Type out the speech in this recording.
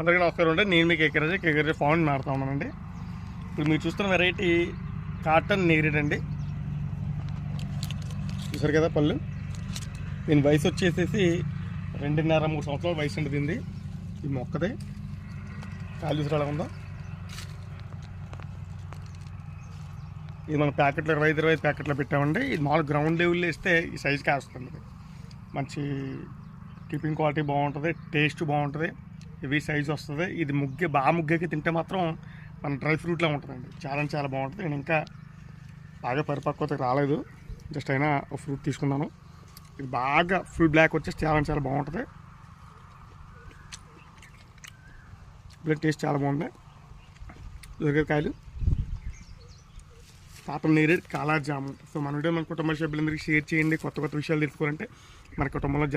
అందరికీ నమస్కారం అండి. నేను మీ కేకరాజు ఫౌండ్ మాడుతా ఉన్నానండి. ఇప్పుడు మీరు చూస్తున్న వెరైటీ కాటన్ నేరేడ్ అండి. చూసారు కదా పళ్ళు. దీని వయసు వచ్చేసేసి 2.5-3 సంవత్సరాల వయసు అండి దీనిది. ఈ మొక్కదే కాలు చూసారు ఎలా ఉందో. ఇది మన ప్యాకెట్లో 25 ప్యాకెట్లో పెట్టామండి. ఇది మామూలు గ్రౌండ్ లెవెల్లో వేస్తే ఈ సైజుకి కాస్తుంది. మంచి కీపింగ్ క్వాలిటీ బాగుంటుంది, టేస్ట్ బాగుంటుంది, ఇవి సైజు వస్తుంది. ఇది ముగ్గకి తింటే మాత్రం మన డ్రై ఫ్రూట్లా ఉంటుందండి. చాలా బాగుంటుంది. నేను ఇంకా బాగా పరిపక్వతకు రాలేదు, జస్ట్ అయినా ఒక ఫ్రూట్ తీసుకున్నాను. ఇది బాగా ఫుల్ బ్లాక్ వచ్చేసి చాలా బాగుంటుంది. బ్లడ్ టేస్ట్ చాలా బాగుంది. దొరికాయలు కాటన్ నేరేడ్ కాలా జాము. సో మన వీడియో మన కుటుంబ సభ్యులందరికీ షేర్ చేయండి. కొత్త విషయాలు తెలుసుకోవాలంటే మన కుటుంబంలో